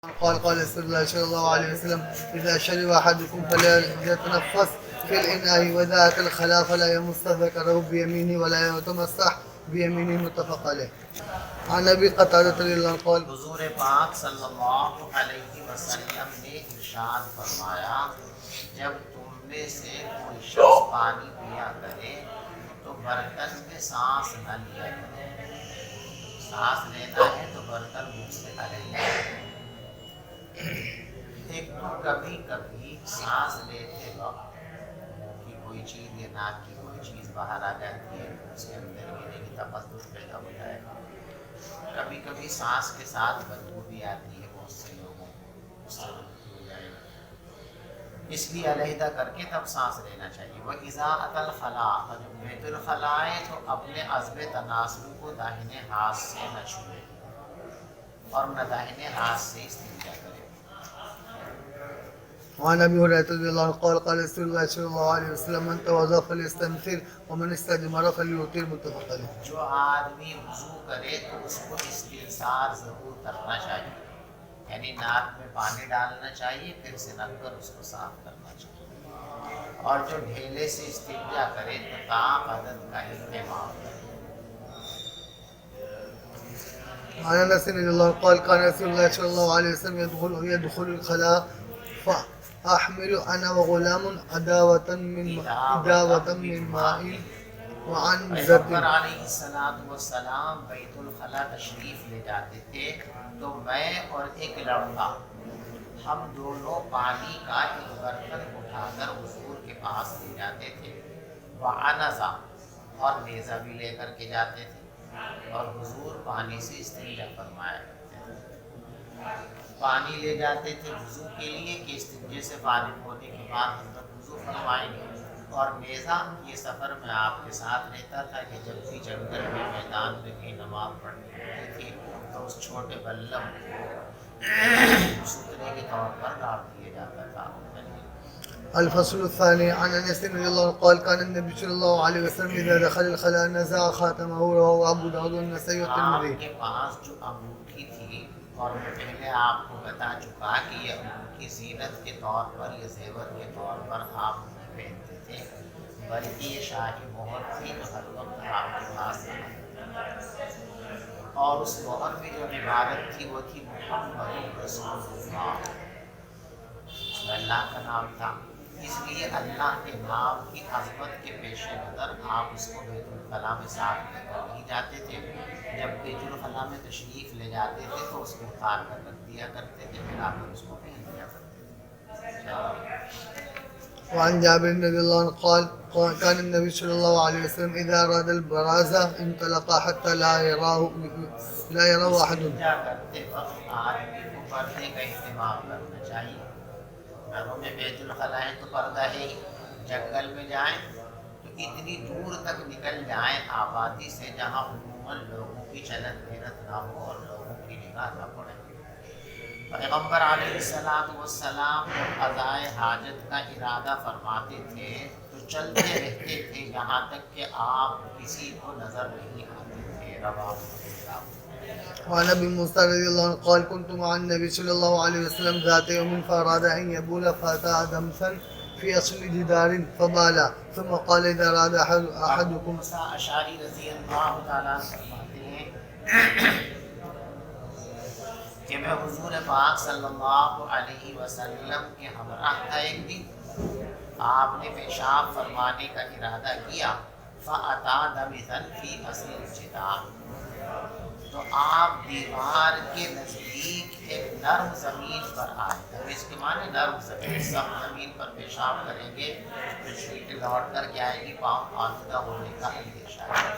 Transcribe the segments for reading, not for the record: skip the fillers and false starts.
قال رسول الله صلى الله عليه وسلم إذا شرب أحدكم فلا يتنفس في الإناء وإذا أتى الخلاء فلا يمس ذكره بيمينه ولا يتمسح بيمينه متفق عليه. عن أبي قتادة رضي الله عنه قال حضور پاک صلی اللہ علیہ وسلم نے ارشاد فرمایا جب تم میں سے کوئی شخص پانی پیا کرے تو برتن میں سانس نہ لیا کرے. سانس لینا ہے تو برتن منہ سے علیحدہ. ایک تو کبھی کبھی سانس لیتے وقت کہ کوئی چیز یا ناک کی کوئی چیز باہر آ جاتی ہے اس کے اندر گرنے کی تقدس پیدا ہو جائے گا. کبھی کبھی سانس کے ساتھ بدبو بھی آتی ہے بہت سے لوگوں کو, اس سے بدبو ہو جائے گا. اس لیے علیحدہ کر کے تب سانس لینا چاہیے. وہ اضاءۃ الخلاء, اور جب بیت الخلاء ہے تو اپنے عضب تناسل کو داہنے ہاتھ سے نہ چھوئے اور نہ داہنے ہاتھ سے استنجا کرے. وعن أبي هريرة رضي الله عنه قال قال رسول الله صلى الله عليه وسلم من توضأ فليستنثر ومن استجمر فليوتر متفق عليه. جو آدمی وضو کرے تو اس کو استنثار ضرور کرنا چاہیے, یعنی ناک میں پانی ڈالنا چاہیے, پھر سنک کر اس کو صاف کرنا چاہیے. اور جو ڈھیلے سے استنجا کرے تو تام عدد کا اہتمام کرے. عن أنس رضي الله عنه قال كان رسول الله صلى الله عليه وسلم يدخل الخلاء فأحمل أنا وغلام إداوة من ماء وعن زد. پیغمبر علیہ السلام بیت الخلاء تشریف لے جاتے تھے تو میں اور ایک لڑکا ہم دونوں پانی کا ایک برتن اٹھا کر حضور کے پاس لے جاتے تھے. وعنزا, اور نیزہ بھی لے کر کے جاتے تھے, اور حضور پانی سے استنجا فرمایا کرتے تھے. پانی لے جاتے تھے وضو کے لیے کہ استنجے سے فارغ ہونے کے بعد حضرت وضو فرمائیں گے, اور نیزہ یہ سفر میں آپ کے ساتھ رہتا تھا کہ جب بھی جنگل میں میدان میں کہیں نماز پڑھنی ہوتی تھی تو اس چھوٹے بلم کو سترے کے طور پر ڈال دیا جاتا تھا. الفصل الثاني. عن أنس رضي الله عنه قال كان النبي صلى الله عليه وسلم إذا دخل الخلاء نزع خاتمه رواه أبو داود والنسائي والترمذي. آپ کے پاس جو انگوٹھی تھی, اور میں پہلے آپ کو بتا چکا کہ یہ انگوٹھی زینت کے طور پر یا زیور کے طور پر آپ نہیں پہنتے تھے, بلکہ یہ شاہی مہر تھی جو ہر وقت آپ کے پاس رہتی. اور اس مہر میں جو عبارت تھی وہ تھی محمد رسول اللہ, اللہ کا نام تھا. اس لیے اللہ کے نام کی عظمت کے پیش نظر آپ اس کو بیت الخلاء میں ساتھ لے کر نہیں جاتے تھے. جب بیت الخلاء میں تشریف لے جاتے تھے تو اس کو اتار کر رکھ دیا کرتے تھے, پھر آپ اس کو پہن لیا کرتے تھے. وعن جابر رضي الله عنه قال كان النبي صلى الله عليه وسلم إذا أراد البرازة انطلق حتى لا يراه أحد. استنجا کرتے وقت آدمی کو پردے کا اہتمام کرنا چاہیے. گھروں میں بیت الخلاء ہے تو پردہ ہے ہی. جنگل میں جائیں تو اتنی دور تک نکل جائیں آبادی سے جہاں عموماً لوگوں کی چلن پھرت نہ ہو اور لوگوں کی نگاہ نہ پڑے. پیغمبر علیہ السلام قضائے حاجت کا ارادہ فرماتے تھے تو چلتے رہتے تھے یہاں تک کہ آپ کسی کو نظر نہیں آتے تھے. رواه مسلم. وعن ابي موسى رضي الله عنه قال كنت مع النبي صلى الله عليه وسلم ذات يوم فاراد ان يبول فاتى دمسا في اصل جدار فبال ثم قال اذا اراد احدكم. اشعری رضی اللہ تعالیٰ فرماتے ہیں کہ میں حضور پاک صلی اللہ علیہ وسلم کے ہمراہ تھا. ایک دن آپ نے پیشاب فرمانے کا ارادہ کیا. فأتى دمثا في اصل الجدار, تو آپ دیوار کے نزدیک ایک نرم زمین پر آئے. اس کے معنی نرم زمین, سخت زمین پر پیشاب کریں گے تو چھیٹ لوٹ کر کے آئے گی, پاؤں آلودہ ہونے کا اندیشہ ہے.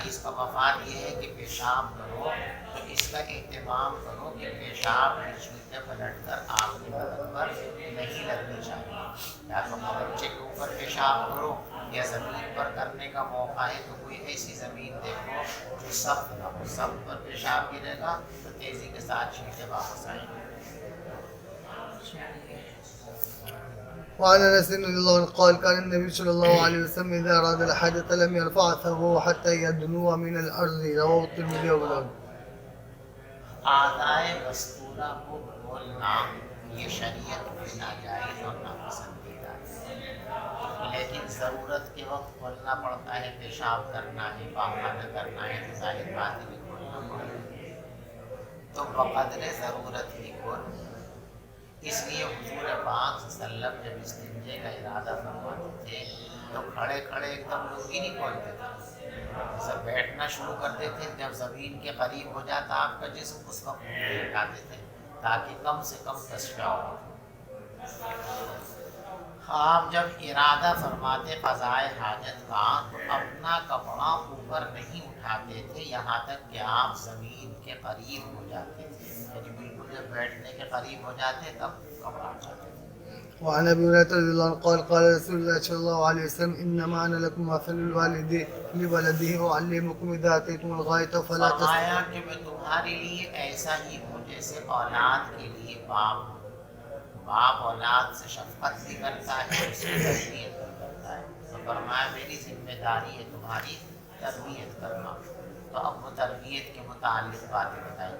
اس کا مفاد یہ ہے کہ پیشاب کرو تو اس کا اہتمام کرو کہ پیشاب کی چھیٹیں پلٹ کر آپ کی بدن پر نہیں لگنی چاہیے. یا تو بچے کے اوپر پیشاب کرو, یا زمین پر کرنے کا موقع ہے تو کوئی ایسی زمین دیکھو جو سخت نہ ہو. سخت پر پیشاب گرے گا تو تیزی کے ساتھ چھینٹیں واپس آئیں گی. وعن انس رضي الله عنه قال كان النبي صلى الله عليه وسلم اذا اراد الحاجة لم يرفع ثوبه حتى يدنو من الارض. رواه الترمذي وابو داود. اعضائے مذکورہ کو کھولنا یہ شریعت میں ناجائز اور ناپسندیدہ ہے، لیکن ضرورت کے وقت کھولنا پڑتا ہے، پیشاب کرنا ہے، پاخانہ کرنا ہے تو ظاہر بات ہے کہ کھولنا پڑتا ہے، تو بقدر ضرورت ہی کھول۔ اس لیے حضور پاک صلی اللہ علیہ وسلم جب استنجے کا ارادہ فرماتے تھے تو کھڑے کھڑے ایک دم لنگی نہیں کھولتے تھے، سب بیٹھنا شروع کرتے تھے، جب زمین کے قریب ہو جاتا آپ کا جسم اس وقت اٹھاتے تھے تاکہ کم سے کم تصفیہ ہو۔ آپ جب ارادہ فرماتے قضائے حاجت کا تو اپنا کپڑا اوپر نہیں اٹھاتے تھے یہاں تک کہ آپ زمین کے قریب ہو جاتے تھے، یعنی بالکل جب بیٹھنے کے قریب ہو جاتے تب کپڑا اٹھاتے تھے۔ وعن ابي هريره رضي الله عنه قال قال رسول الله صلى الله عليه وسلم انما انا لكم مثل الوالد لولده اعلمكم اذا اتيتم الغائط فلا فرمایا کہ میں تمہارے لیے ایسا ہی ہوں جیسے اولاد کے لیے باپ اولاد سے شفقت بھی کرتا ہے، اس کی تربیت بھی کرتا ہے، تو فرمایا میری ذمہ داری ہے تمہاری تربیت کرنا۔ تو اب وہ تربیت کے متعلق باتیں بتائیں،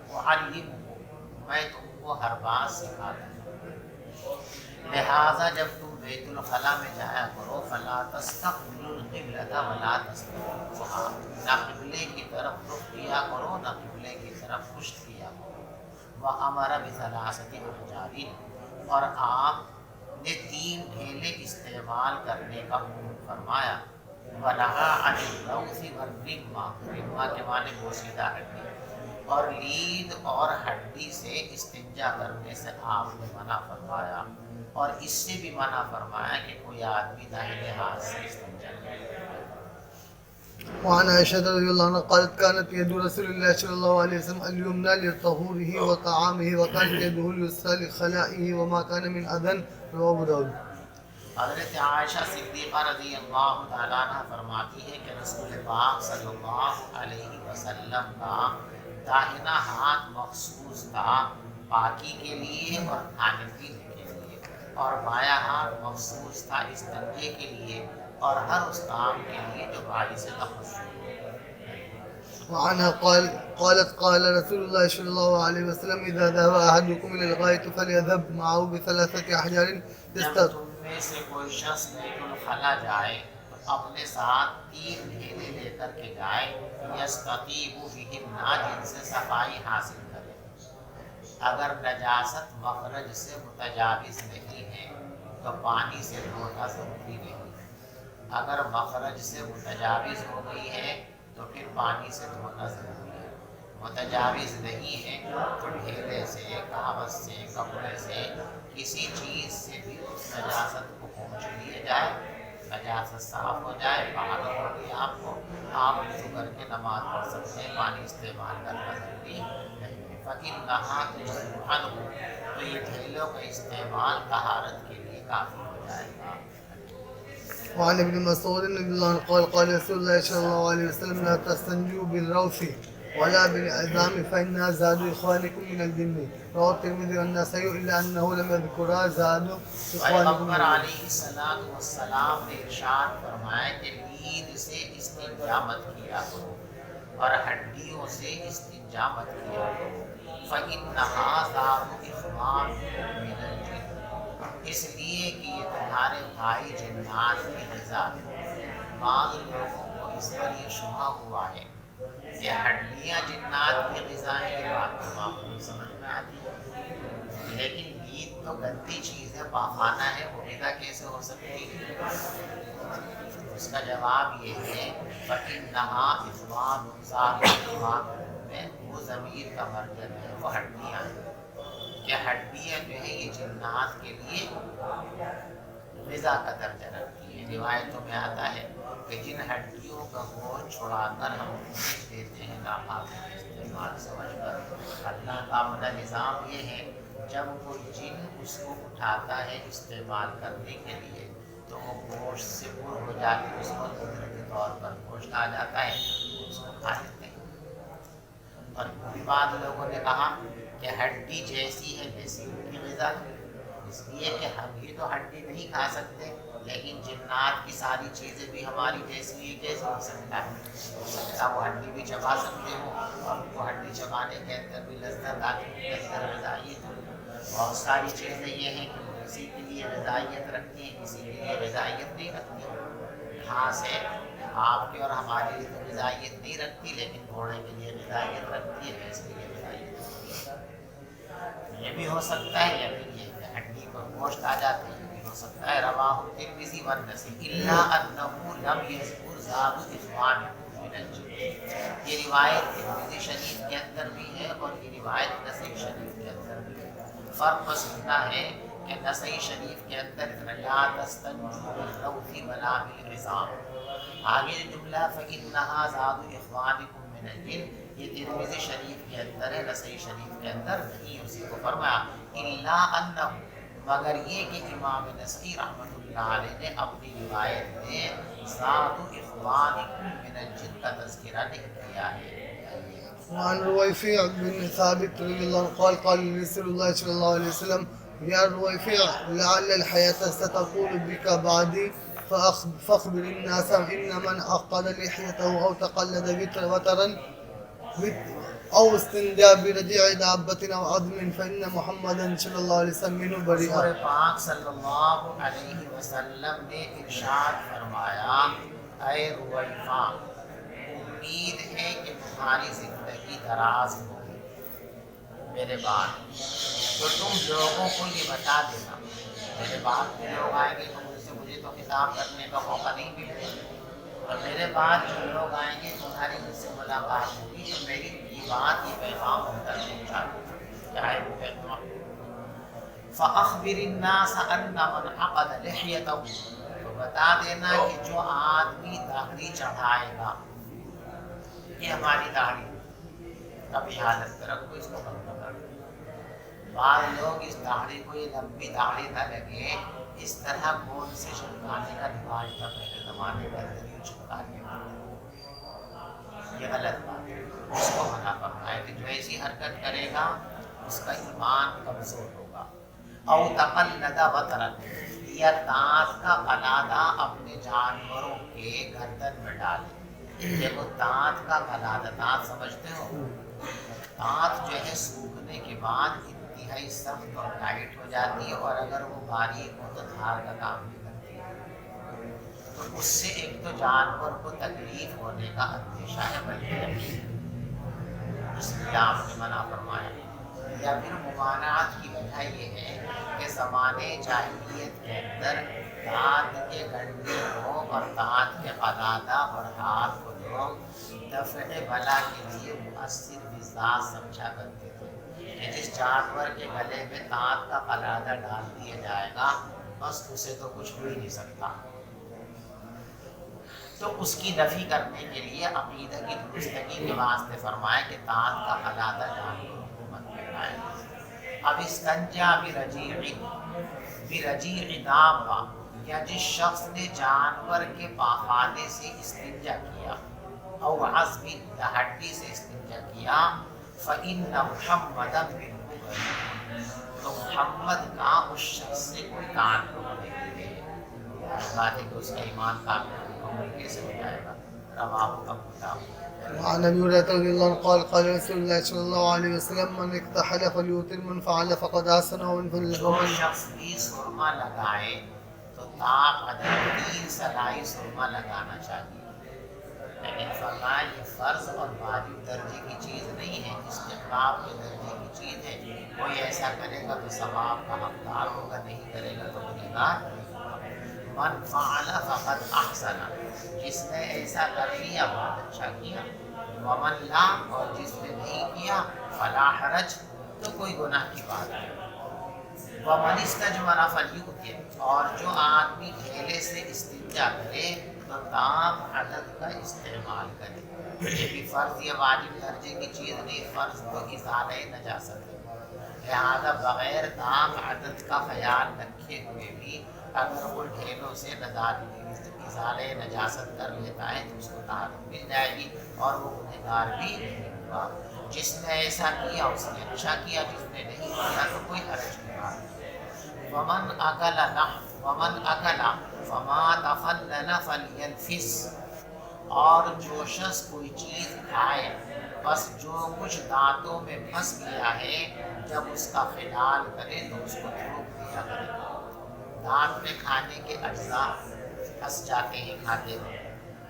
میں تم کو ہر بات سکھاتا ہوں، لہٰذا جب تم بیت الخلاء میں جایا کرو فلا تستقبلوا القبلۃ ولا تستقبلوها، نہ قبلے کی طرف رخ کیا کرو نہ قبلے کی طرف پشت کیا کرو۔ وَأَمَرَ بِثَلَاثَةِ أَحْجَارٍ، اور آپ نے 3 ڈھیلے استعمال کرنے کا حکم فرمایا۔ وَنَهَى عَنِ الرَّوْثِ وَالرِّمَّةِ، رِمّہ کے معنی بوسیدہ ہڈی، اور لید اور ہڈی سے استنجا کرنے سے آپ نے منع فرمایا، اور اس سے بھی منع فرمایا کہ کوئی آدمی داہنے ہاتھ سے استنجا کرے۔ وعن عائشة رضي الله عنها قالت كانت يد رسول الله صلى الله عليه وسلم اليمنى لطهوره وطعامه وكانت يده اليسرى لخلائه وما كان من أذى، رواه أبو داود۔ حضرت عائشہ صدیقہ رضی اللہ تعالیٰ عنہ فرماتی ہے کہ رسول پاک صلی اللہ علیہ وسلم کا داہنا ہاتھ مخصوص تھا پاکی کے لیے اور کھانے پینے کے لیے، اور بایاں ہاتھ مخصوص تھا استنجے کے لیے اور ہر اس کام کے لیے جو باعث تخصص ہو۔ وعنها قالت قال رسول الله صلى الله عليه وسلم إذا ذهب أحدكم إلى الغائط فليذهب معه بثلاثة أحجار جب تم میں سے کوئی شخص بیت الخلاء جائے تو اپنے ساتھ 3 ڈھیلے لے کر کے جائے، یستطیب بہن، جن سے صفائی حاصل کرے۔ اگر نجاست مخرج سے متجاوز نہیں ہے تو پانی سے دھونا ضروری نہیں، اگر مخرج سے متجاوز ہو گئی ہے تو پھر پانی سے دھونا ضروری ہے، متجاوز نہیں ہے تو ڈھیلے سے، کاغذ سے، کپڑے سے، کسی چیز سے بھی اس نجاست کو پہنچ لیے جائے، نجاست صاف ہو جائے، طہارت ہو گئی آپ کو، آپ وضو کر کے نماز پڑھ سکتے ہیں، پانی استعمال کرنا ضروری نہیں ہے۔ فَإِنَّهَا تُجْزِئُ عَنْهُ، تو یہ ڈھیلوں کا استعمال طہارت کے لیے کافی ہو جائے گا۔ وعن ابن مسعود رضي الله عنه قال قال رسول الله صلى الله عليه وسلم لا تستنجوا بالروث ولا بالعظام فإنها زاد إخوانكم من الجن، رواه الترمذي والنسائي إلا أنه لم يذكرها زاد إخوانكم من پیغمبر الجن۔ علیہ الصلوۃ والسلام نے ارشاد فرمایا کہ لید سے استنجا مت کیا کرو اور ہڈیوں سے استنجا مت کیا کرو، فإنها زاد إخوانكم من الجن، اس لیے کہ یہ تمہارے بھائی جنات کی غذا ہے۔ بعض لوگوں کو اس پر یہ شبہ ہوا ہے کہ ہڈیاں جنات کی غذا ہے، یہ بات تو معقول سمجھ میں آتی ہے، لیکن لید تو گندی چیز ہے، پاخانہ ہے، وہ غذا کیسے ہو سکتی ہے؟ اس کا جواب یہ ہے فَإِنَّهَا إِخْوَانٌ ذَاتُ إِخْوَانٌ، میں وہ ضمیر کا مرکز ہے، وہ ہڈیاں ہیں، کہ ہڈیاں جو ہے یہ جنات کے لیے غذا کا درجہ رکھتی ہے۔ روایتوں میں آتا ہے کہ جن ہڈیوں کا گوشت چھڑا کر ہم انہیں دیتے ہیں ناپاک استعمال سمجھ کر، اللہ کا اپنا نظام یہ ہے جب کوئی جن اس کو اٹھاتا ہے استعمال کرنے کے لیے تو وہ گوشت سے پر ہو جاتی ہے، اس کو قدرتی طور پر گوشت آ جاتا ہے، اس کو کھا لیتے ہیں۔ اور بعض لوگوں نے کہا کہ ہڈی جیسی ہے ویسی ان کی غذا ہے، اس لیے کہ ہم ہی تو ہڈی نہیں کھا سکتے، لیکن جنات کی ساری چیزیں بھی ہماری جیسی ہی کیسے ہو سکتا ہے؟ ہو سکتا ہے وہ ہڈی بھی چبا سکتے ہو اور وہ ہڈی چبانے کے اندر بھی لذت آتی ہے، اندر غذائیت۔ بہت ساری چیزیں یہ ہیں کہ کسی کے لیے غذائیت رکھتی ہیں، کسی کے لیے غذائیت نہیں رکھتی. گھاس ہے آپ کے اور ہمارے لیے تو غذائیت نہیں رکھتی، لیکن گھوڑے کے لیے غذائیت رکھتی ہے، اس کے لیے غذائیت رکھتی ہے. یہ بھی ہو سکتا ہے، یا پھر یہ کہ ہڈی پر گوشت آ جاتے ہیں، یہ بھی ہو سکتا ہے. رواہ الترمذی والنسائی الا انه لم يذكر زاد اخوان من الجن. یہ روایت ترمذی شریف کے اندر بھی ہے اور یہ روایت نسائی شریف کے اندر بھی ہے. فرق بس اتنا ہے کہ نسائی شریف کے اندر لا تستنجوا بالروث ولا بالعظام، آگے جو جملہ فإنها زاد اخوانکم من الجن، یہ ترمذی شریف کے اندر ہے، نسائی شریف کے اندر نہیں. اسی کو فرمایا الا انہ، مگر یہ کہ امام نسائی رحمۃ اللہ علیہ نے اپنی روایت میں زاد اخوانکم من الجن کا تذکرہ نہیں کیا ہے. وعن رويفع بن ثابت رضي الله عنه قال قال رسول الله صلى الله عليه وسلم يا رويفع لعل الحياة ستطول بك بعدي فاخبر الناس إن من عقد لحيته أو تقلد وترا أو استندى برجيع دابة أو عظم فإن محمدا صلى الله عليه وسلم منه حضور بريئا. پاک صلی اللہ علیہ وسلم نے ارشاد فرمایا اے رویفع، امید ہے کہ تمہاری زندگی دراز ہوگی میرے بعد، تو تم لوگوں کو یہ بتا دینا. میرے بعد میں لوگ آئیں گے تو مجھے تو خطاب کرنے کا موقع نہیں ملے گا، اور میرے بعد جو لوگ آئیں گے تمہاری مجھ سے ملاقات ہوگی تو میری یہ بات، یہ پیغام ان تک پہنچا دو. کیا ہے وہ پیغام؟ فَأَخْبِرِ النَّاسَ أَنَّ مَنْ عَقَدَ لِحْيَتَهُ، تو بتا دینا کہ جو آدمی داڑھی چڑھائے گا، یہ ہماری داڑھی کبھی حالت پہ رکھو، اس کو کم نہ کر. بعض لوگ اس داڑھی کو، یہ لمبی داڑھی نہ لگے، اس طرح گود سے چھڑکانے کا رواج تھا پہلے زمانے میں، دریو چھڑکا کے، یہ غلط بات ہے. اس کو منع کرنا ہے کہ جو ایسی حرکت کرے گا اس کا ایمان کمزور ہوگا. او تقلد وطرا، یا تانت کا قلادہ اپنے جانوروں کے گردن میں ڈالے. دیکھو تانت کا قلادہ، تانت سمجھتے ہو؟ تانت جو ہے سوکھنے کے بعد انتہائی سخت اور ٹائٹ ہو جاتی ہے، اور اگر وہ باریک ہو تو دھار کا کام بھی کرتی ہے. تو اس سے ایک تو جانور کو تکلیف ہونے کا اندیشہ ہے، بلکہ اس لیے آپ نے منع فرمایا. یا پھر ممانعت کی وجہ یہ ہے کہ زمانے جاہلیت کے اندر دانت کے گنڈے کو اور دانت کے قلادہ اور ہاتھ کو لوگ دفع بلا کے لیے مؤثر مزاج سمجھا کرتے تھے کہ جس جانور کے گلے میں دانت کا قلادہ ڈال دیا جائے گا بس اسے تو کچھ ہو ہی نہیں سکتا. تو اس کی نفی کرنے کے لیے عقیدہ کی درستگی کے واسطے فرمایا کہ دانت کا قلادہ جانور کو مت پہنائے. اب استنجا برجیع دابہ، یا جس شخص نے جانور کے پاخانے سے استنجا کیا، او عظم، یا ہڈی سے استنجا کیا، فإن محمدا منہ بریء، تو محمد کا اس شخص سے کوئی تعلق نہیں ہے. بات ہے کہ اس کا ایمان کامل کیسے ہو جائے گا. رواہ ابو داؤد. وعن ابي هريره رضي الله عنه قال قال رسول الله صلى الله عليه وسلم من اكتحل فليوتر من فعل فقد احسن ومن فعل جو شخص بھی سرما لگائے تو طاق عدد 3 سلائی سرما لگانا چاہیے. لیکن فرمایا یہ فرض اور واجب درجے کی چیز نہیں ہے، استحباب کے درجے کی چیز ہے. کوئی ایسا کرے گا تو ثواب کا حقدار ہوگا، نہیں کرے گا تو گنہگار. من فعل فقد احسن، جس نے ایسا کر لیا بہت اچھا کیا. ومن لا، اور جس نے نہیں کیا فلا حرج، تو کوئی گناہ کی بات نہیں. ومن استجمر فلیؤتر، اور جو آدمی ڈھیلے سے استنجا کرے تو تام عدد کا استعمال کرے. یہ بھی فرض یا واجب درجے کی چیز نہیں، فرض تو ازالہ نجاست ہے. لہذا بغیر تام عدد کا خیال رکھے ہوئے بھی اگر وہ ڈھیلوں سے ازالہ نجاست کر لیتا ہے تو اس کو طہارت مل جائے گی اور وہ گنہگار بھی نہیں ہوگا. جس نے ایسا کیا اس نے اچھا کیا، جس نے نہیں کیا تو کوئی حرج کی بات نہیں. ومن اکل فما تخلل فلینفس، اور جو شخص کوئی چیز کھائے بس جو کچھ دانتوں میں پھنس گیا ہے جب اس کا خلال کرے تو اس کو تھوک دیا کرے۔ دانت میں کھانے کے اجزاء پھنس جاتے ہیں کھاتے ہوئے،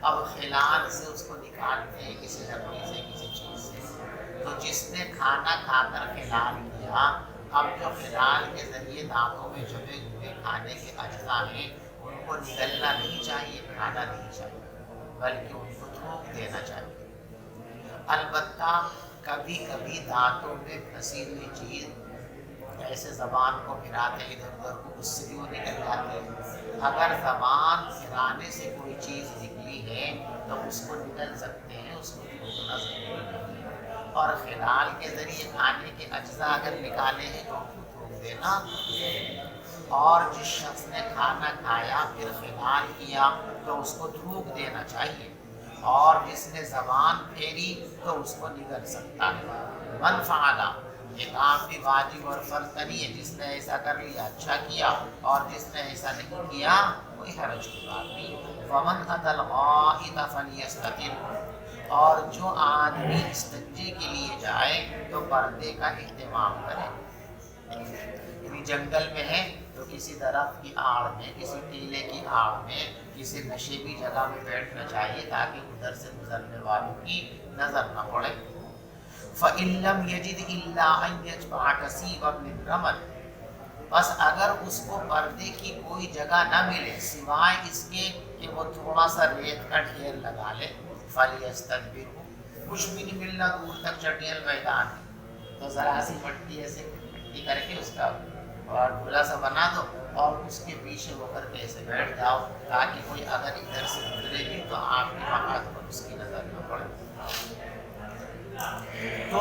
اب خلال سے اس کو نکالتے ہیں کسی لکڑی سے کسی چیز سے، تو جس نے کھانا کھا کر خلال کیا، اب جو خلال کے ذریعے دانتوں میں جمے ہوئے کھانے کے اجزاء ہیں ان کو نگلنا نہیں چاہیے، کھانا نہیں چاہیے، بلکہ ان کو تھوک دینا چاہیے۔ البتہ کبھی کبھی دانتوں میں پھنسی ہوئی چیز ایسے زبان کو پھراتے ادھر ادھر کو، اس سے بھی وہ نکل جاتی ہے۔ اگر زبان پھرانے سے کوئی چیز نکلی ہے تو اس کو نکل سکتے ہیں، اس کو تھوکنا ضروری نہیں ہے، اور خلال کے ذریعے کھانے کے اجزاء اگر نکالے ہیں تو ان کو تھوک دینا۔ اور جس شخص نے کھانا کھایا پھر خلال کیا تو اس کو تھوک دینا چاہیے، اور جس نے زبان پھیری تو اس کو نگل سکتا ہے۔ من فعلا، یہ کام بھی واجب اور فرض نہیں ہے، جس نے ایسا کر لیا اچھا کیا، اور جس نے ایسا نہیں کیا کوئی حرج کی بات نہیں۔ فمن اتى الغائط فليستتر، اور جو آدمی استنجے کے لیے جائے تو پردے کا اہتمام کرے۔ یعنی جنگل میں ہے تو کسی درخت کی آڑ میں، کسی ٹیلے کی آڑ میں، کسی نشیبی جگہ میں بیٹھنا چاہیے تاکہ ادھر سے گزرنے والوں کی نظر نہ پڑے۔ فَإِن لَّمْ يَجِدْ إِلَّا أَن يَجْمَعَ كَثِيرًا مِّن رَّمَلٍ، بس اگر اس کو پردے کی کوئی جگہ نہ ملے سوائے اس کے کہ وہ تھوڑا سا ریت کا ڈھیر لگا لے، فَلْيَسْتَدْبِرْهُ، کچھ بھی نہیں ملنا، دور تک چٹیل میدان ہے تو ذرا سی مٹی ایسے مٹی کر کے اس کا اور ڈھولا سا بنا دو اور اس کے پیچھے ہو کر کے ایسے بیٹھ جاؤ تاکہ کوئی اگر ادھر سے گزرے بھی تو آپ کے ہاتھ پر اس کی نظر نہ پڑے۔ تو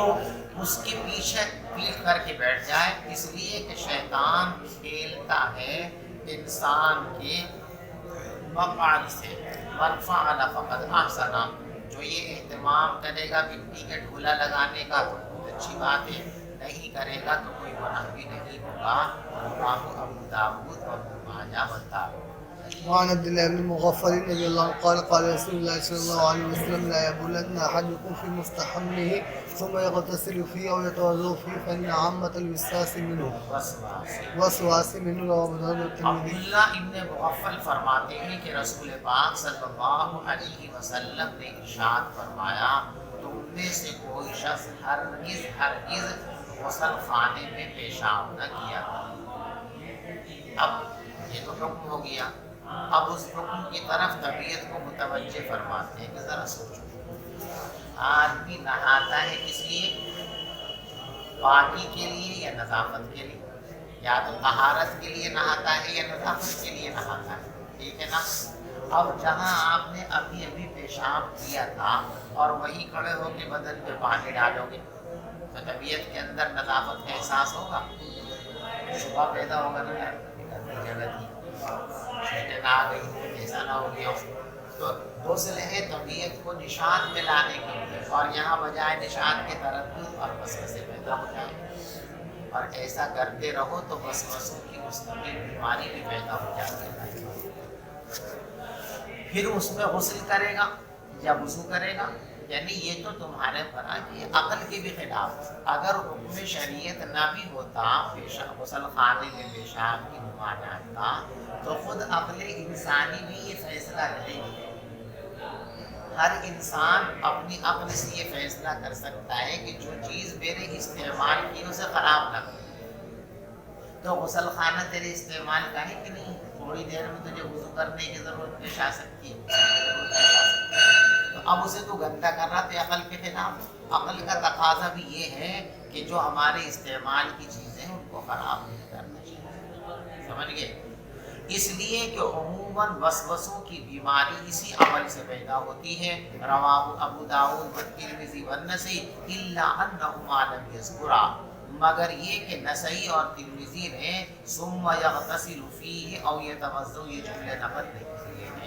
اس کے پیچھے پیٹ کر کے بیٹھ جائے، اس لیے کہ شیطان کھیلتا ہے انسان کے مقعد سے۔ من فعل فقد احسن، جو یہ اہتمام کرے گا مٹی کے ڈھولا لگانے کا تو بہت اچھی بات ہے، نہیں کرے گا تو کوئی گناہ بھی نہیں ہوگا۔ رواه ابو داؤد و ابن ماجہ والتابعین۔ وعن عبد الله بن مغفل رضي الله عنه قال قال رسول الله صلى الله عليه وسلم لا يبولن احدكم في مستحمه ثم يغتسل فيه او يتوضا فيه فان عامة الوسواس منه وسواس منه رواه ابو داود والترمذي۔ عبداللہ ابن مغفل فرماتے ہیں کہ رسول پاک صلی اللہ علیہ وسلم نے ارشاد فرمایا، تم میں سے کوئی شخص ہرگز غسل خانے میں پیشاب نہ کیا۔ اب یہ تو حکم ہو گیا، اب اس حکم کی طرف طبیعت کو متوجہ فرماتے ہیں کہ ذرا سوچو، آدمی نہاتا ہے کس لیے؟ پاکی کے لیے یا نظافت کے لیے؟ یا تو طہارت کے لیے نہاتا ہے یا نظافت کے لیے نہاتا ہے، ٹھیک ہے نا؟ اب جہاں آپ نے ابھی پیشاب کیا تھا اور وہیں کھڑے ہو کے بدن پہ پانی ڈالو گے تو طبیعت کے اندر نظافت کا احساس ہوگا، شبہ پیدا ہوگا نا، گندی جگہ تھی، چھینٹیں نہ آ گئی، ایسا نہ ہو گیا۔ تو غسل ہے طبیعت کو نشان میں لانے کے لیے، اور یہاں بجائے نشان کے تردد اور وسوسے پیدا ہو جائے، اور ایسا کرتے رہو تو وسوسوں کی مستقل بیماری بھی پیدا ہو جاتی ہے۔ پھر اس میں غسل کرے گا یا وضو کرے گا، یعنی یہ تو تمہارے پر آگے عقل کے بھی خلاف۔ اگر حکم شریعت نہ بھی ہوتا غسل خانے میں پیشاب کی ممانعت کا، تو خود عقل انسانی بھی یہ فیصلہ کرے گی۔ ہر انسان اپنی عقل سے یہ فیصلہ کر سکتا ہے کہ جو چیز میرے استعمال کی اسے خراب نہ کرے، تو غسل خانہ تیرے استعمال کا ہے کہ نہیں؟ تھوڑی دیر میں تجھے وضو کرنے کی ضرورت پیش آ سکتی ہے، تو اب اسے تو گندا کر رہا تھا عقل کے خلاف۔ عقل کا تقاضا بھی یہ ہے کہ جو ہمارے استعمال کی چیزیں ان کو خراب نہیں کرنا چاہیے، سمجھ گئے؟ اس لیے کہ عموماً وسوسوں کی بیماری اسی عمل سے پیدا ہوتی ہے۔ رواہ ابو داؤد والترمذی والنسائی الا انہما لم یذکرا، مگر یہ کہ نسائی اور ترمذی نے ثم یغتسل فیہ او یتوضا، یہ جملے نقل نہیں کیے ہیں۔